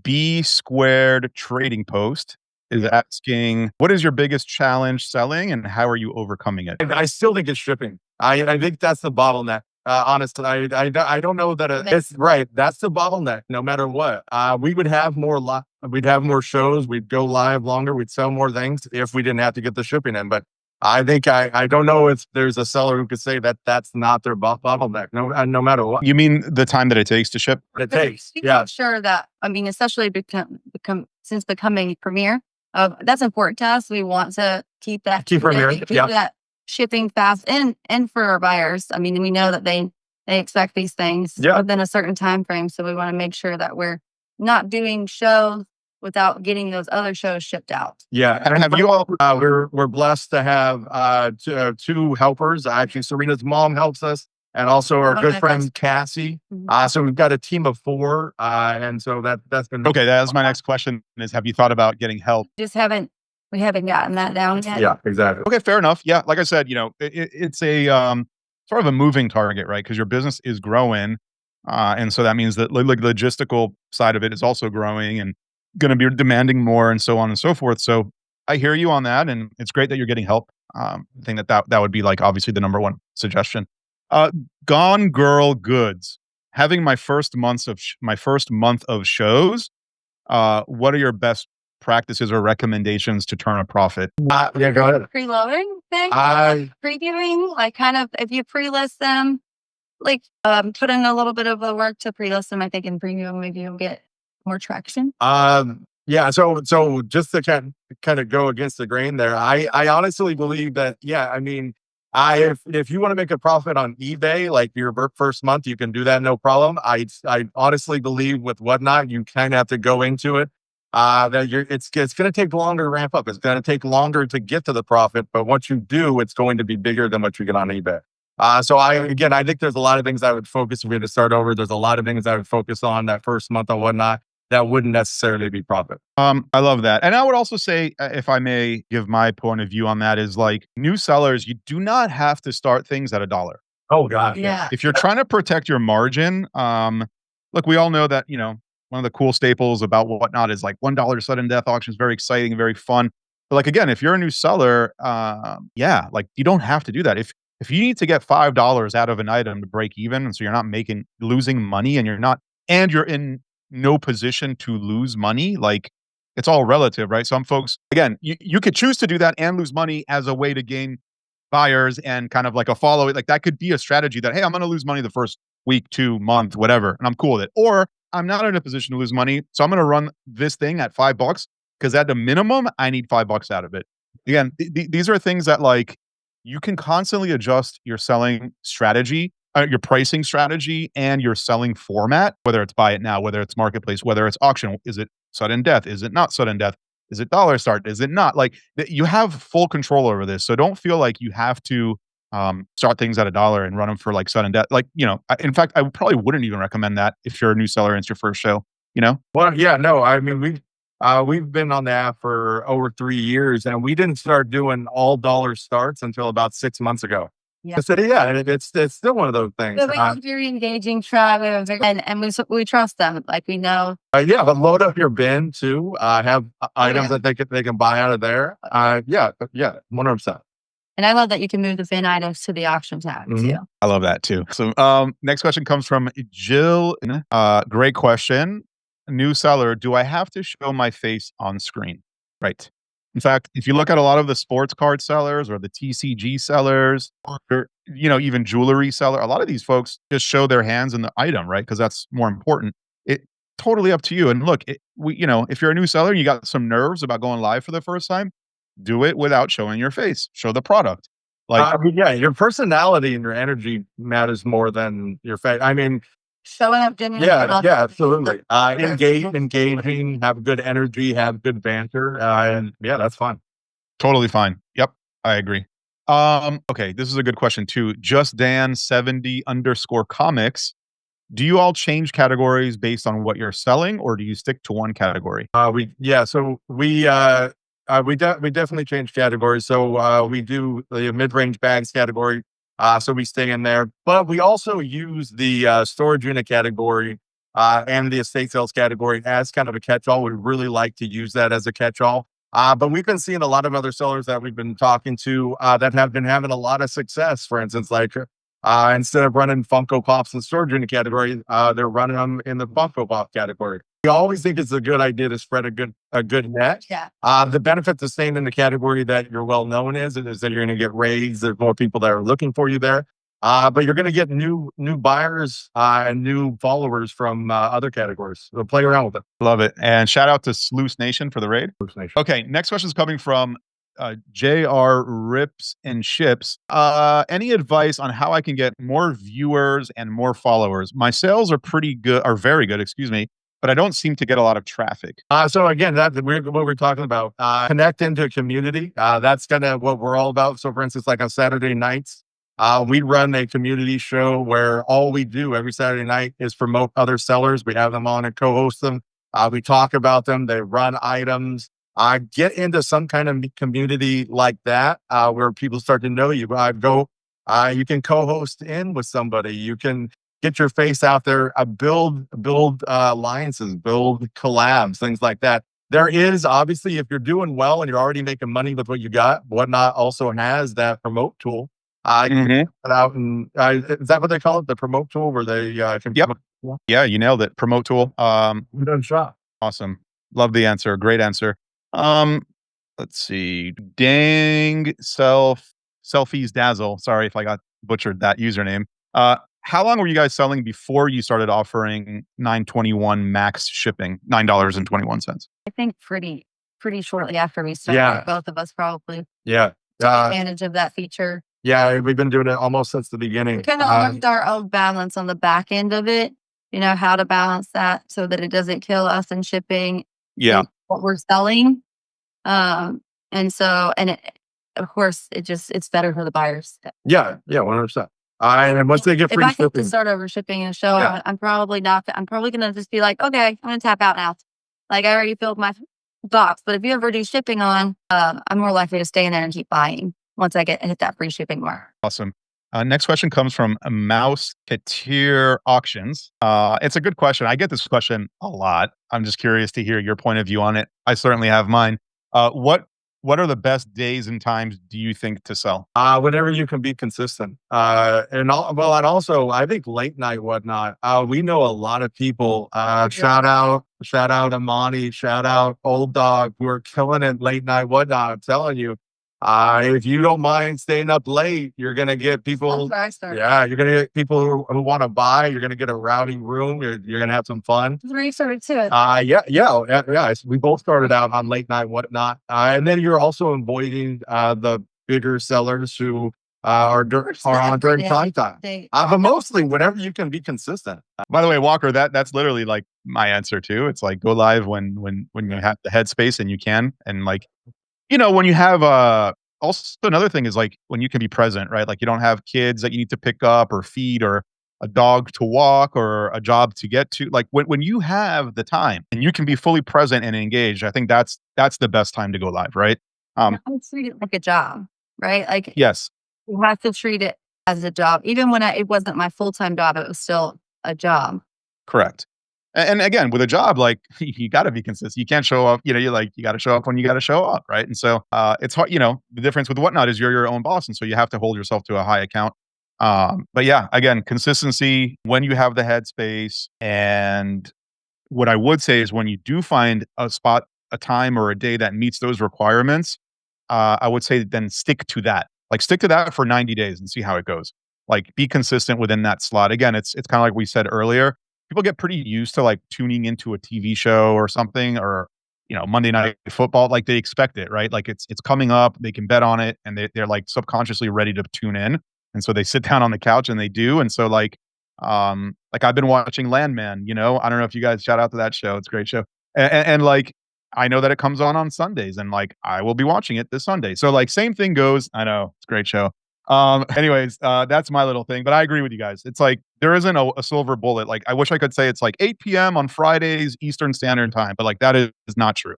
B squared trading post is asking, what is your biggest challenge selling and how are you overcoming it? I still think it's shipping. I think that's the bottleneck. Honestly, I don't know that it's right. That's the bottleneck. No matter what, we would have we'd have more shows. We'd go live longer. We'd sell more things if we didn't have to get the shipping in. But I think I don't know if there's a seller who could say that that's not their bottleneck. No matter what. You mean the time that it takes to ship? It takes. People Yeah. are sure that, I mean, especially since becoming Premier, that's important to us. We want to keep Premier. keep that shipping fast and for our buyers. I mean, we know that they expect these things within a certain time frame. So we want to make sure that we're not doing shows without getting those other shows shipped out. Yeah. And have you all, we're blessed to have two helpers. Actually, Serena's mom helps us, and also our good friend Cassie. So we've got a team of 4. And so that's been okay. That's my next question is, have you thought about getting help? We haven't gotten that down yet. Yeah, exactly. Okay, fair enough. Yeah, like I said, it's a sort of a moving target, right? Because your business is growing, and so that means that like logistical side of it is also growing and going to be demanding more, and so on and so forth. So I hear you on that, and it's great that you're getting help. I think that would be like obviously the number one suggestion. Gone Girl Goods, having my first month of shows. What are your best practices or recommendations to turn a profit? Yeah, go ahead. Preloading thing, previewing, like kind of if you pre-list them, like put in a little bit of the work to pre-list them. I think in preview maybe you'll get more traction. Yeah. So just to kind of go against the grain there, I honestly believe that. Yeah, I mean, if you want to make a profit on eBay, like your first month, you can do that, no problem. I honestly believe with Whatnot, you kind of have to go into it. That it's going to take longer to ramp up. It's going to take longer to get to the profit, but once you do, it's going to be bigger than what you get on eBay. So I think there's a lot of things I would focus if we had to start over. There's a lot of things I would focus on that first month on Whatnot that wouldn't necessarily be profit. I love that. And I would also say, if I may give my point of view on that, is like new sellers, you do not have to start things at $1. Oh God. Yeah. If you're trying to protect your margin, look, we all know that, one of the cool staples about Whatnot is like $1 sudden death auctions, very exciting, very fun. But like, again, if you're a new seller, like you don't have to do that. If you need to get $5 out of an item to break even, and so you're not losing money and you're in no position to lose money, like it's all relative, right? Some folks, again, you could choose to do that and lose money as a way to gain buyers and kind of like a follow it. Like that could be a strategy that, hey, I'm going to lose money the first week, 2 month, whatever. And I'm cool with it. Or I'm not in a position to lose money. So I'm going to run this thing at $5 because at the minimum, I need $5 out of it. Again, these are things that like you can constantly adjust your selling strategy your pricing strategy and your selling format, whether it's buy it now, whether it's marketplace, whether it's auction. Is it sudden death? Is it not sudden death? Is it dollar start? Is it not? Like you have full control over this. So don't feel like you have to start things at a dollar and run them for like sudden death. Like, in fact, I probably wouldn't even recommend that if you're a new seller and it's your first show, you know? Well, yeah, no, I mean, we've been on the app for over 3 years, and we didn't start doing all dollar starts until about 6 months ago. Yeah. So yeah, it's still one of those things. But we have a very engaging tribe, and we trust them. Like we know. Yeah, but load up your bin too. Have items that they can buy out of there. Yeah, 100%. And I love that you can move the bin items to the auction tab too. I love that too. So next question comes from Jill. Great question. New seller, do I have to show my face on screen? Right. In fact, if you look at a lot of the sports card sellers or the TCG sellers, or even jewelry seller, a lot of these folks just show their hands in the item, right? Because that's more important. It totally up to you. And look, if you're a new seller and you got some nerves about going live for the first time, do it without showing your face. Show the product. Like, yeah, your personality and your energy matters more than your face. I mean, showing up genuinely. Yeah, absolutely. Engaging, have good energy, have good banter, and yeah, that's fun. Totally fine. Yep, I agree. Okay, this is a good question too. Just Dan 70_comics. Do you all change categories based on what you're selling, or do you stick to one category? We definitely change categories. So we do the mid-range bags category. So we stay in there, but we also use the storage unit category and the estate sales category as kind of a catch-all. We really like to use that as a catch-all. But we've been seeing a lot of other sellers that we've been talking to that have been having a lot of success. For instance, like instead of running Funko Pops in the storage unit category, they're running them in the Funko Pop category. We always think it's a good idea to spread a good net. Yeah. The benefit to staying in the category that you're well known is that you're going to get raised. There's more people that are looking for you there. But you're going to get new buyers and new followers from other categories. So play around with it. Love it. And shout out to Sluice Nation for the raid. Sluice Nation. Okay, next question is coming from JR Rips and Ships. Any advice on how I can get more viewers and more followers? My sales are very good, excuse me, but I don't seem to get a lot of traffic. So again, what we're talking about, connect into a community. That's kind of what we're all about. So for instance, like on Saturday nights, we run a community show where all we do every Saturday night is promote other sellers. We have them on and co-host them. We talk about them. They run items. Get into some kind of community like that where people start to know you. You can co-host in with somebody. You can get your face out there, build alliances, build collabs, things like that. There is obviously, if you're doing well and you're already making money with what you got, Whatnot also has that promote tool. You can put it out and is that what they call it? The promote tool where they can. Yep. Yeah, you nailed it. Promote tool. We done shot. Awesome. Love the answer. Great answer. Let's see. Dang selfies dazzle. Sorry if I got butchered that username. How long were you guys selling before you started offering $9.21 max shipping? $9.21. I think pretty shortly after we started. Yeah. Both of us probably Yeah. took advantage of that feature. Yeah, we've been doing it almost since the beginning. We kind of learned our own balance on the back end of it. How to balance that so that it doesn't kill us in shipping. Yeah. What we're selling. Of course, it's better for the buyers. Yeah, 100%. And once they get free if I have shipping, to start over shipping a show, Yeah. I'm probably not. I'm probably gonna just be like, okay, I'm gonna tap out now. Like I already filled my box. But if you ever do shipping on, I'm more likely to stay in there and keep buying once I hit that free shipping mark. Awesome. Next question comes from Mouse Katir Auctions. It's a good question. I get this question a lot. I'm just curious to hear your point of view on it. I certainly have mine. What are the best days and times do you think to sell? whenever you can be consistent. And also I think late night whatnot. We know a lot of people. Shout out Amani, shout out Old Dog, who are killing it late night whatnot. I'm telling you. If you don't mind staying up late, you're gonna get people. That's where I started. Yeah, you're gonna get people who want to buy. You're gonna get a rowdy room. You're gonna have some fun. That's where you started too. Yeah. We both started out on late night whatnot, and then you're also avoiding the bigger sellers who or on during Yeah. prime time. But mostly whenever you can be consistent. By the way, Walker, that's literally like my answer too. It's like go live when you have the headspace and you can, and like when you have also another thing is like when you can be present, right? Like you don't have kids that you need to pick up or feed or a dog to walk or a job to get to. Like when you have the time and you can be fully present and engaged, I think that's the best time to go live, right? I treat it like a job, right? Like Yes, you have to treat it as a job. Even when it wasn't my full-time job, it was still a job. correct. And again, with a job, like you got to be consistent. You can't show up. You got to show up when you got to show up, right? And so it's hard. The difference with Whatnot is you're your own boss, and so you have to hold yourself to a high account. But yeah, again, consistency when you have the headspace. And what I would say is when you do find a spot, a time, or a day that meets those requirements, I would say then stick to that. Like stick to that for 90 days and see how it goes. Like be consistent within that slot. Again, it's kind of like we said earlier. People get pretty used to like tuning into a TV show or something, or Monday Night Football. Like they expect it, right? Like it's coming up. They can bet on it, and they're like subconsciously ready to tune in. And so they sit down on the couch and they do. And so like I've been watching Landman. I don't know if you guys shout out to that show. It's a great show. And like I know that it comes on Sundays, and like I will be watching it this Sunday. So like same thing goes. I know it's a great show. Anyways, that's my little thing, but I agree with you guys. It's like there isn't a silver bullet. Like I wish I could say it's like 8 p.m. on Fridays Eastern Standard Time, but like that is not true.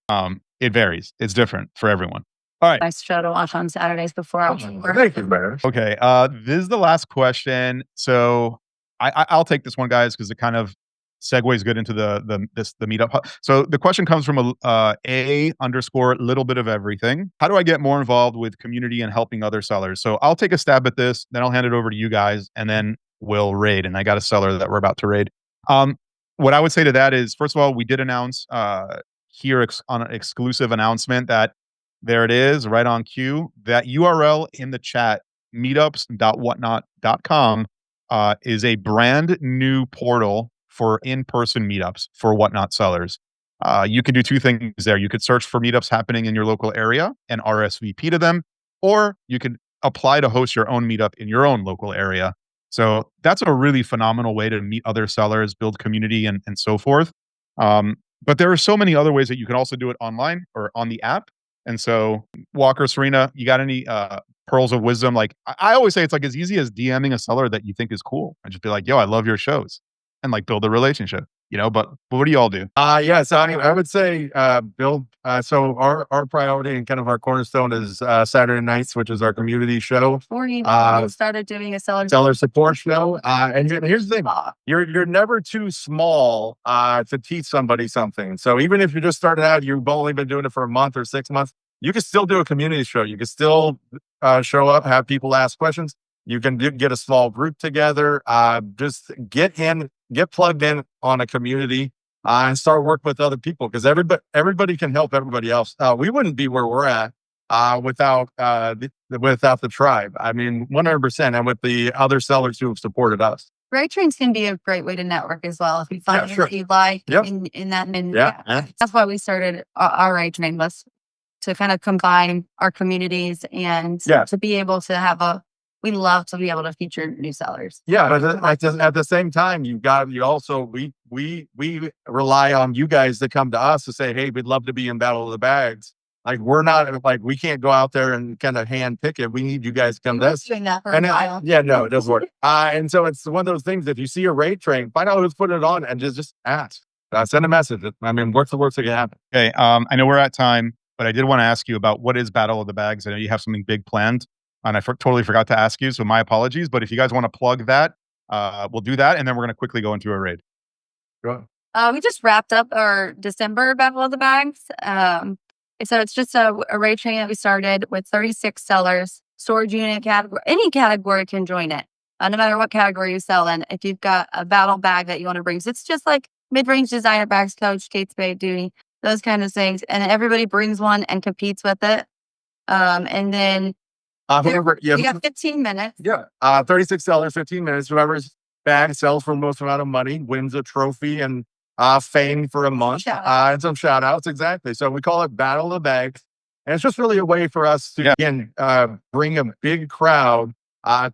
It varies. It's different for everyone. All right. Nice show to watch on Saturdays before I work. Thank you, man. Okay. This is the last question. So I'll take this one, guys, because it kind of segues good into the meetup. So the question comes from a underscore little bit of everything. How do I get more involved with community and helping other sellers? So I'll take a stab at this, then I'll hand it over to you guys, and then we'll raid. And I got a seller that we're about to raid. What I would say to that is, first of all, we did announce here on an exclusive announcement that there it is, right on cue. That URL in the chat, meetups.whatnot.com, is a brand new portal for in-person meetups for Whatnot sellers. You can do two things there. You could search for meetups happening in your local area and RSVP to them, or you could apply to host your own meetup in your own local area. So that's a really phenomenal way to meet other sellers, build community, and so forth. But there are so many other ways that you can also do it online or on the app. And so, Walker, Serena, you got any pearls of wisdom? Like I always say, it's like as easy as DMing a seller that you think is cool, and just be like, "Yo, I love your shows," and like build a relationship. But what do y'all do? Yeah, so I would say build. So our priority and kind of our cornerstone is Saturday nights, which is our community show. Before you started doing a seller support show. And here's the thing: you're never too small to teach somebody something. So even if you're just starting out, you've only been doing it for a month or 6 months, you can still do a community show. You can still show up, have people ask questions. You can get a small group together. Just get plugged in on a community and start working with other people, because everybody can help everybody else. We wouldn't be where we're at without the tribe. I mean, 100%, and with the other sellers who have supported us. Rate trains can be a great way to network as well. If you find what you like in that. And that's why we started our rate train, was to kind of combine our communities and to be able to we love to be able to feature new sellers. Yeah, but at the same time, we rely on you guys to come to us to say, hey, we'd love to be in Battle of the Bags. Like we're not like, we can't go out there and kind of hand pick it. We need you guys to come to us. Doing that for a while. No, it doesn't work. And so it's one of those things. If you see a rate train, find out who's putting it on and just ask. Send a message. I mean, what's the worst that can happen? Okay, I know we're at time, but I did want to ask you about what is Battle of the Bags. I know you have something big planned, and I totally forgot to ask you, so my apologies. But if you guys want to plug that, we'll do that, and then we're going to quickly go into a raid. Go ahead. We just wrapped up our December Battle of the Bags. So it's just a raid train that we started with 36 sellers, storage unit category. Any category can join it, no matter what category you sell in. If you've got a battle bag that you want to bring, so it's just like mid-range designer bags, Coach, Kate Spade, Duty, those kind of things. And everybody brings one and competes with it. And then you got 15 minutes. 36 sellers, 15 minutes. Whoever's bag sells for the most amount of money wins a trophy and fame for a month. And some shout outs. Exactly. So we call it Battle of the Bags. And it's just really a way for us to, again, bring a big crowd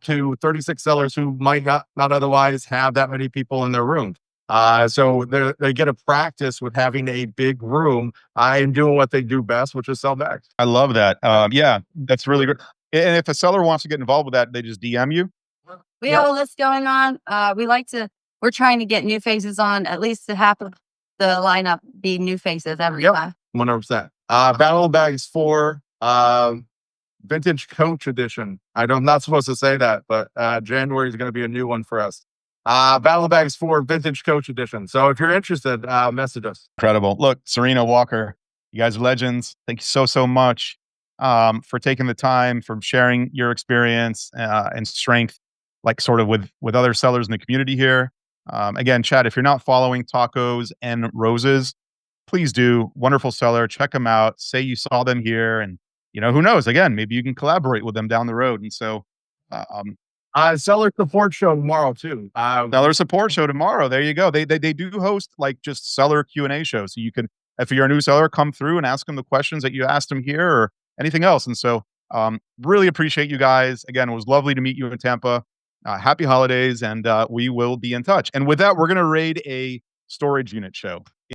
to 36 sellers who might not otherwise have that many people in their room. So they get a practice with having a big room and doing what they do best, which is sell bags. I love that. Yeah, that's really good. And if a seller wants to get involved with that, they just DM you. We have a list going on. We're trying to get new faces on, at least to half of the lineup be new faces every time. 100%. Battle Bags 4, Vintage Coach Edition. I'm not supposed to say that, but January is going to be a new one for us. Battle Bags 4, Vintage Coach Edition. So if you're interested, message us. Incredible. Look, Serena Walker, you guys are legends. Thank you so much for taking the time, for sharing your experience and strength, like sort of with other sellers in the community here. Again, Chad, if you're not following Tacos and Roses, please do. Wonderful seller. Check them out. Say you saw them here, and who knows? Again, maybe you can collaborate with them down the road. And so, seller support show tomorrow too. seller support show tomorrow. There you go. They do host like just seller Q&A shows, so you can, if you're a new seller, come through and ask them the questions that you asked them here or anything else. And so, really appreciate you guys. Again, it was lovely to meet you in Tampa. Happy holidays, and we will be in touch. And with that, we're going to raid a storage unit show.